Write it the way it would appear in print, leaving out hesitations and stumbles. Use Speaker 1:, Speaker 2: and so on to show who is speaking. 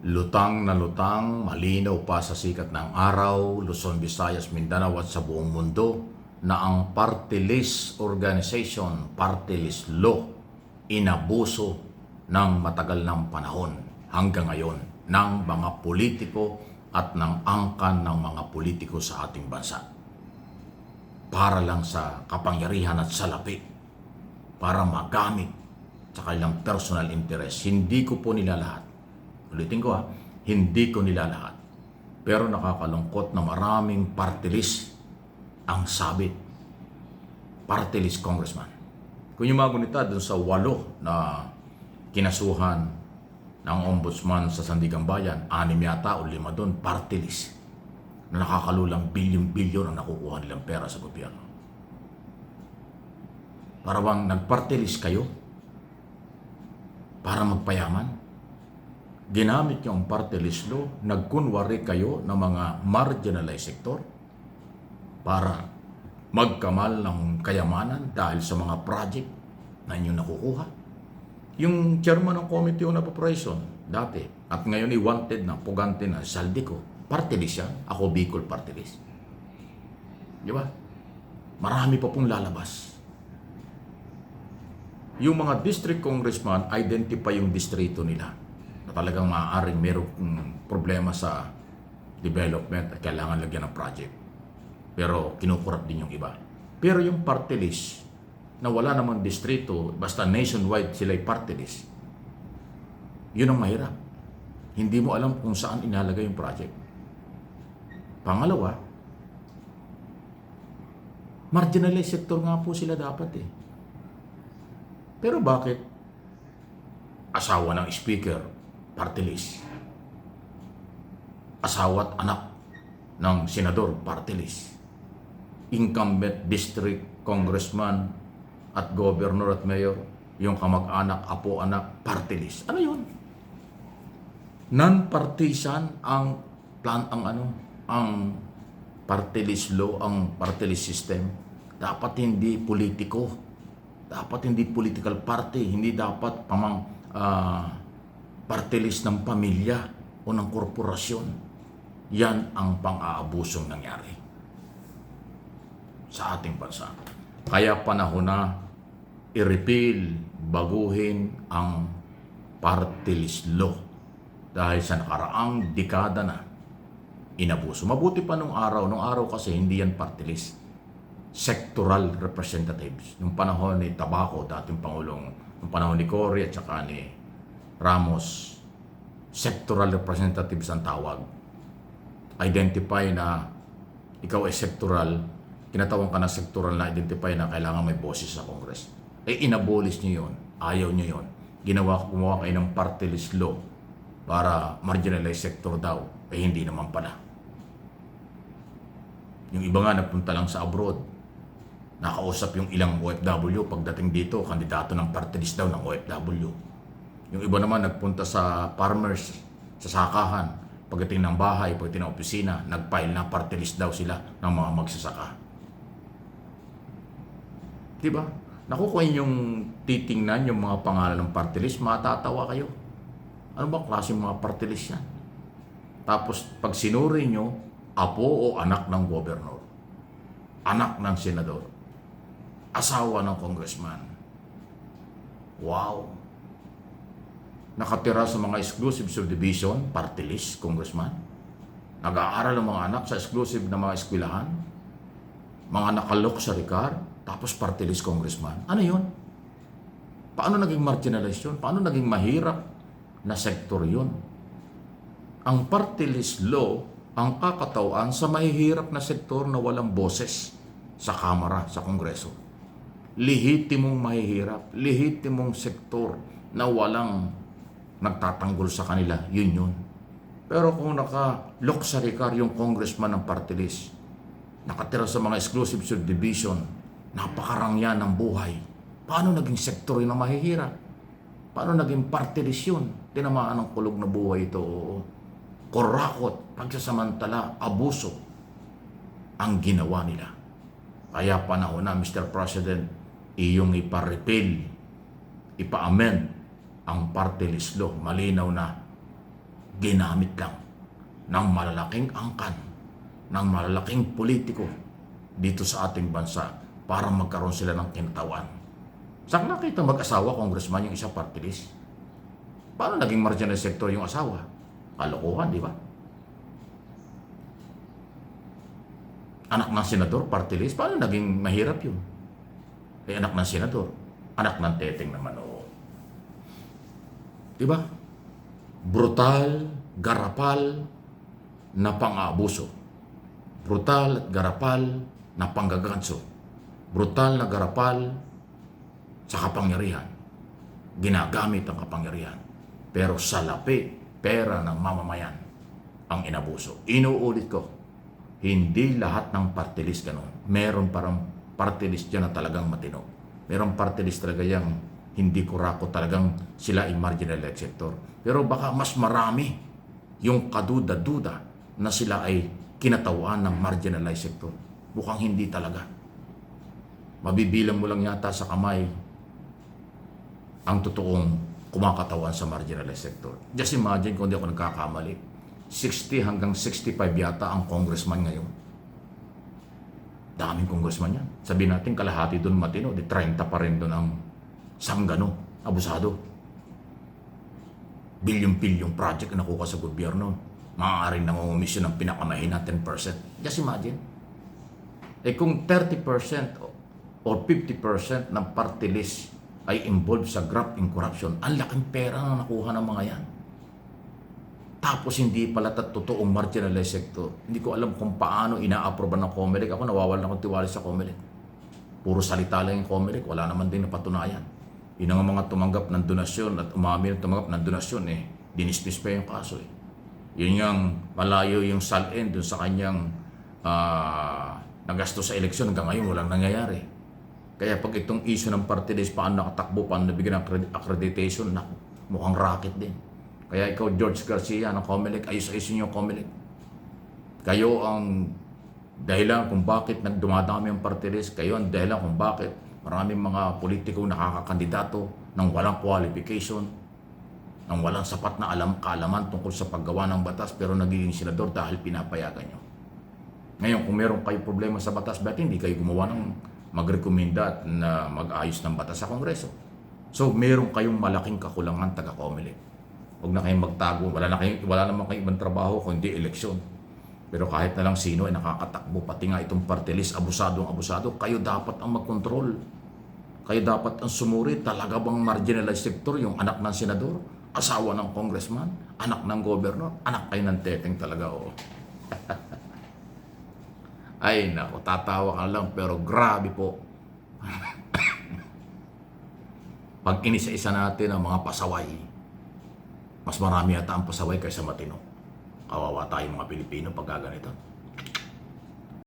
Speaker 1: Lutang na lutang, malinaw pa sa sikat ng araw, Luzon, Visayas, Mindanao at sa buong mundo na ang Party List Organization, Party List Law, inabuso ng matagal ng panahon hanggang ngayon ng mga politiko at ng angkan ng mga politiko sa ating bansa. Para lang sa kapangyarihan at salapi, para magamit sa kanilang personal interest. Hindi ko po nila lahat. Ulitin ko hindi ko nila lahat. Pero nakakalungkot na maraming party list ang sabit. Party list congressman. Kung yung mga gunita doon sa 8 na kinasuhan ng ombudsman sa Sandigan Bayan, 6 yata o 5 doon, party list. Na nakakalulang bilyon-bilyon ang nakukuha nilang pera sa gobyerno. Para bang nag-party list kayo para magpayaman? Ginamit niyo ang party list law, nagkunwari kayo ng mga marginalized sector para magkamal ng kayamanan dahil sa mga project na inyo nakukuha. Yung chairman ng Committee on Appropriation dati at ngayon ay wanted na, pugante na, Saldico, party list siya, ako Bicol party list. Di ba? Marami pa pong lalabas. Yung mga district congressman, identify yung distrito nila na talagang maaaring mayroong problema sa development at kailangan lagyan ng project. Pero kinukurap din yung iba. Pero yung party list na wala namang distrito, basta nationwide sila'y party list, yun ang mahirap. Hindi mo alam kung saan inalagay yung project. Pangalawa, marginalized sector nga po sila dapat eh. Pero bakit asawa ng speaker, party list? Asawa at anak ng senador, party list. Incumbent district congressman at governor at mayor, yung kamag-anak, apo-anak, party list. Ano yun? Non-partisan ang party list law, ang party list system. Dapat hindi politiko. Dapat hindi political party. Hindi dapat party list ng pamilya o ng korporasyon. Yan ang pang-aabusong nangyari sa ating bansa. Kaya panahon na i-repeal, baguhin ang party list law dahil sa nakaraang dekada na inabuso. Mabuti pa nung araw kasi hindi yan party list. Sectoral representatives. Nung panahon ni Tabaco, dating Pangulong, nung panahon ni Cory at saka ni Ramos, sectoral representatives ang tawag. Identify na ikaw ay sectoral, kinatawag ka na sectoral na identify na kailangan may boses sa Congress. Inabolish nyo yun. Ayaw nyo yun. Gumawa kayo ng party list law para marginalized sector daw. Hindi naman pala. Yung iba nga napunta lang sa abroad. Nakausap yung ilang OFW. Pagdating dito, kandidato ng party list daw ng OFW. Yung iba naman nagpunta sa farmers, sa sakahan. Pagdating ng bahay, pagdating ng opisina, nag-file na party list daw sila ng mga magsasaka. Diba? Naku, kung yung titingnan yung mga pangalan ng party list, matatawa kayo. Ano ba klaseng mga party list yan? Tapos pag sinuri nyo, apo o anak ng gobernador, anak ng senador, asawa ng congressman. Wow! Nakatira sa mga exclusive subdivision, party list, congressman. Nag-aaral ang mga anak sa exclusive na mga eskwelahan. Mga nakalok sa Ricard, tapos party list, congressman. Ano yun? Paano naging marginalized yun? Paano naging mahirap na sektor yun? Ang party list law ang kakatauan sa mahihirap na sektor na walang boses sa Kamara, sa Kongreso. Lehitimong mahihirap, lehitimong sektor na walang nagtatanggol sa kanila, yun. Pero kung nakalok sa Ricard yung congressman ng party list, nakatira sa mga exclusive subdivision, napakarangyan ng buhay, paano naging sektor yun na mahihirap? Paano naging party list yun? Tinamaan ng kulog na buhay ito. Korakot, pagsasamantala, abuso ang ginawa nila. Kaya panahon na, Mr. President, iyong ipa-repeal, ipa-amend ang party list law. Malinaw na ginamit lang ng malalaking angkan, ng malalaking politiko dito sa ating bansa para magkaroon sila ng kinatawan. Saan nakita mag-asawa, congressman, yung isa party list? Paano naging marginal sector yung asawa? Kalokohan, di ba? Anak ng senador, party list, paano naging mahirap yun? Eh, anak ng senador, anak ng teteng naman, oo. Di ba? Brutal, garapal na pang-aabuso. Brutal at garapal na panggaganso. Brutal na garapal sa kapangyarihan. Ginagamit ang kapangyarihan. Pero salapi, pera ng mamamayan ang inabuso. Inuulit ko, hindi lahat ng party list ganun. Meron parang party list dyan na talagang matino. Meron party list talaga yung hindi kurako talagang sila ay marginalized sector. Pero baka mas marami yung kaduda-duda na sila ay kinatawan ng marginalized sector. Mukhang hindi talaga. Mabibilang mo lang yata sa kamay ang totoong kumakatawan sa marginalized sector. Just imagine kung hindi ako nagkakamali, 60 hanggang 65 yata ang congressman ngayon. Daming congressman yan. Sabihin natin kalahati doon matino, di 30 pa rin doon ang sanggano, abusado. Bilyong-bilyong project na nakuha sa gobyerno. Maaaring nangungumisyon ng pinakamahina 10%. Just imagine. Eh kung 30% or 50% ng party list ay involved sa graft and corruption, ang laking pera na nakuha ng mga yan. Tapos hindi pala totoong marginalized sector. Hindi ko alam kung paano ina-approve ng COMELEC. Ako nawawalan akong tiwala sa COMELEC. Puro salita lang yung COMELEC, wala naman din napatunayan. Yun ang mga tumanggap ng donasyon at umamin tumanggap ng donasyon, dinismiss pa yung kaso. Yun yung malayo yung SALN dun sa kanyang nagasto sa eleksyon, hanggang ngayon walang nangyayari. Kaya pag itong issue ng party list, paano nakatakbo, paano nabigyan ng accreditation, mukhang racket din. Kaya ikaw, George Garcia ng COMELEC, ayos-ayosin yung COMELEC. Kayo ang dahilan kung bakit dumadami ang party list. Kayo ang dahilan kung bakit maraming mga politiko nakakakandidato ng walang qualification, ng walang sapat na kaalaman tungkol sa paggawa ng batas, pero nagiging senador dahil pinapayagan nyo. Ngayon, kung meron kayo problema sa batas, bakit hindi kayo gumawa ng magrekomenda na mag-ayos ng batas sa Kongreso? So, meron kayong malaking kakulangan taga-COMELEC. Huwag na kayong magtago. Wala naman kayong ibang trabaho kung hindi eleksyon. Pero kahit na lang sino ay nakakatakbo, pati nga itong party list, abusado, kayo dapat ang mag-control. Kayo dapat ang sumuri. Talaga bang marginalized sector yung anak ng senador, asawa ng congressman, anak ng gobernador, anak kayo ng teteng talaga, oo. Ay, naku, tatawa ka lang, pero grabe po. Pag inisa-isa natin ang mga pasaway, mas marami yata ang pasaway kaysa matino. Kawawa tayo mga Pilipino pag gaganito.